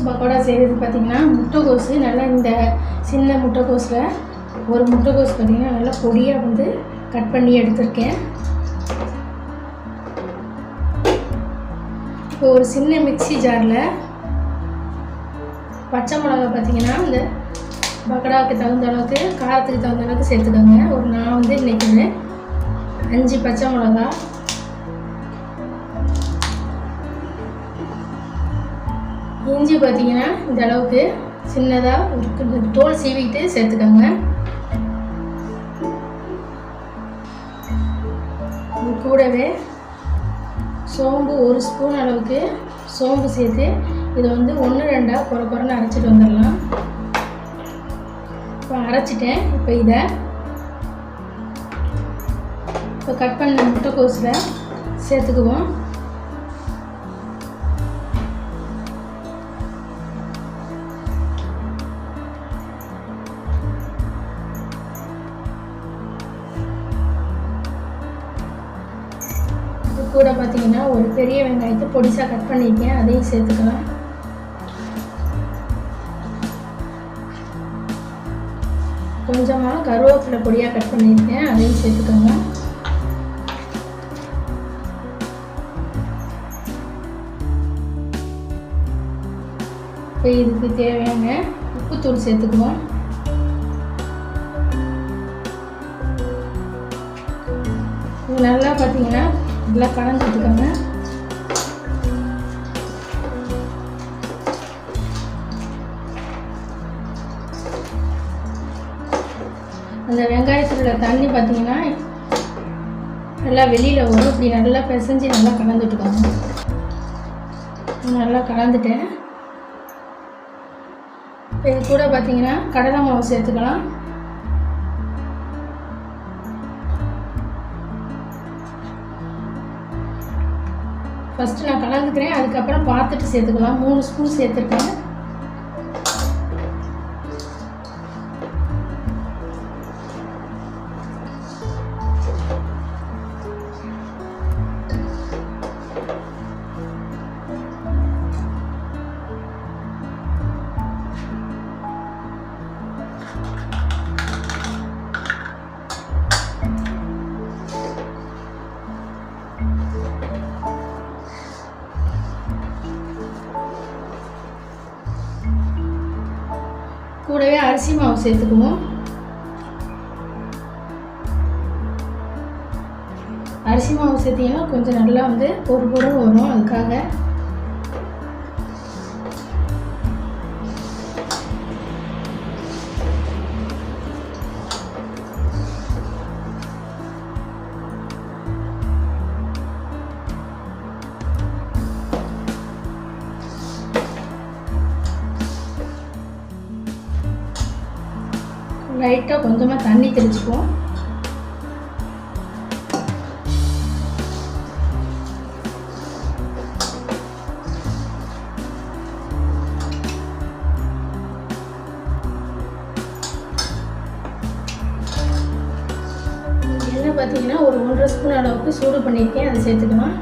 பக்கோடா செய்கிறது பார்த்திங்கன்னா முட்டைக்கோசு நல்லா இந்த சின்ன முட்டைக்கோஸில் ஒரு முட்டைக்கோஸ் பார்த்திங்கன்னா நல்லா பொடியாக வந்து கட் பண்ணி எடுத்திருக்கேன். இப்போ ஒரு சின்ன மிக்ஸி ஜாரில் பச்சை மிளகா பார்த்திங்கன்னா இந்த பக்கோடாவுக்கு தகுந்த அளவுக்கு காரத்துக்கு தகுந்த அளவுக்கு சேர்த்துக்கோங்க. நான் வந்து இன்றைக்கி 5 பச்சை மிளகா, இஞ்சி பார்த்திங்கன்னா இந்த அளவுக்கு சின்னதாக தோல் சீவிக்கிட்டு சேர்த்துக்கோங்க. இது கூடவே சோம்பு 1 ஸ்பூன் அளவுக்கு சோம்பு சேர்த்து இதை வந்து 1-2 குறைன்னு அரைச்சிட்டு வந்துடலாம். இப்போ அரைச்சிட்டேன். இப்போ கட் பண்ண முட்டைக்கோஸில் சேர்த்துக்குவோம். கூட பார்த்தீங்கன்னா ஒரு பெரிய வெங்காயத்தை பொடிசாக கட் பண்ணியிருக்கேன், அதையும் சேர்த்துக்கலாம். கொஞ்சமாக கருவேப்பிலை பொடியாக கட் பண்ணியிருக்கேன், அதையும் சேர்த்துக்கோங்க. இப்போ இதுக்கு தேவையான உப்புத்தூள் சேர்த்துக்குவோம். இது நல்லா பார்த்தீங்கன்னா நல்லா கலந்துட்டுக்கோங்க. அந்த வெங்காயத்தில் உள்ள தண்ணி பார்த்தீங்கன்னா நல்லா வெளியில் வரும். இப்படி நல்லா பிசைஞ்சு நல்லா கலந்துட்டுக்கோங்க. நல்லா கலந்துட்டேன். இப்போ இது கூட பார்த்தீங்கன்னா கடலை மாவு சேர்த்துக்கலாம். ஃபஸ்ட்டு நான் கலந்துக்கிறேன், அதுக்கப்புறம் பார்த்துட்டு சேர்த்துக்கலாம். 3 ஸ்பூன் சேர்த்துருக்கேன். கூடவே அரிசி மாவு சேர்த்துக்குவோம். அரிசி மாவு சேர்த்திங்கன்னா கொஞ்சம் நல்லா வந்து பொறு வரும். அதுக்காக லைட்டாக கொஞ்சமாக தண்ணி தெளிச்சுக்குவோம். எண்ணெய் பார்த்தீங்கன்னா ஒரு 1.5 ஸ்பூன் அளவுக்கு சூடு பண்ணியிருக்கேன், அதை சேர்த்துக்கலாம்.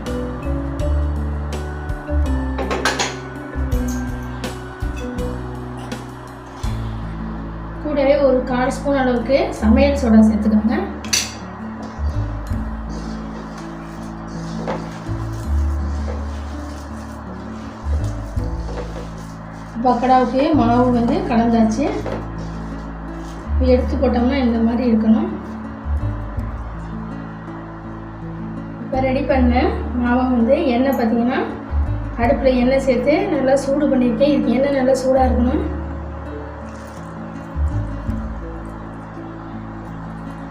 கூடவே ஒரு 1/4 ஸ்பூன் அளவுக்கு சமையல் சோடா சேர்த்துக்கோங்க. பக்கோடாவுக்கு மாவு வந்து கலந்தாச்சு. எடுத்து போட்டோம்னா இந்த மாதிரி இருக்கணும். இப்போ ரெடி பண்ண மாவை வந்து எண்ணெய் பார்த்தீங்கன்னா அடுப்பில் எண்ணெய் சேர்த்து நல்லா சூடு பண்ணியிருக்கேன். இதுக்கு எண்ணெய் நல்லா சூடாக இருக்கணும்.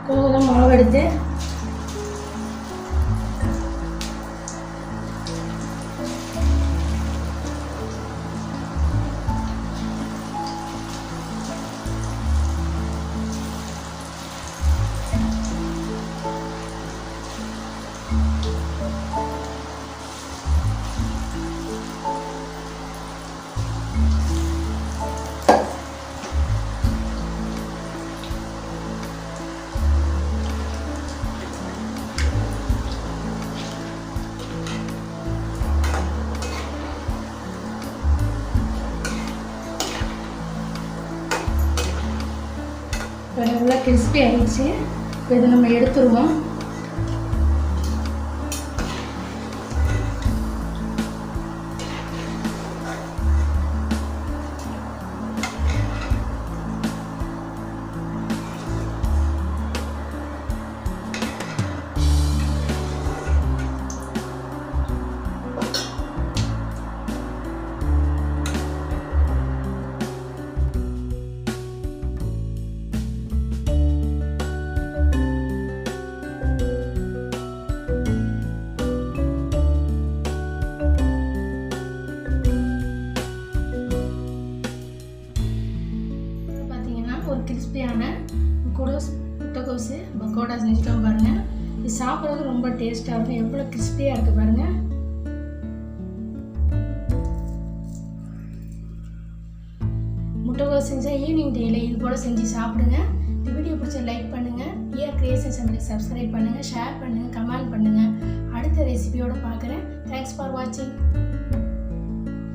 கொஞ்சம் மாவு எடுத்து இப்போ நல்லா கிறிஸ்பி ஆகிடுச்சு. இப்போ இதை நம்ம எடுத்துருவோம். ஒரு கிறிஸ்பியான முட்டைக்கோசு பக்கோடா செஞ்சுட்டோம் பாருங்கள். இது சாப்பிட்றது ரொம்ப டேஸ்ட்டாக இருக்கும். எவ்வளோ கிறிஸ்பியாக இருக்குது பாருங்கள். முட்டைக்கோஸ் செஞ்சால் ஈவினிங் டேயில் இது போல் செஞ்சு சாப்பிடுங்க. இந்த வீடியோ பிடிச்ச லைக் பண்ணுங்கள். ER Creations சேனலுக்கு சப்ஸ்கிரைப் பண்ணுங்கள், ஷேர் பண்ணுங்கள், கமெண்ட் பண்ணுங்கள். அடுத்த ரெசிபியோடு பார்க்குறேன். தேங்க்ஸ் ஃபார் வாட்சிங்.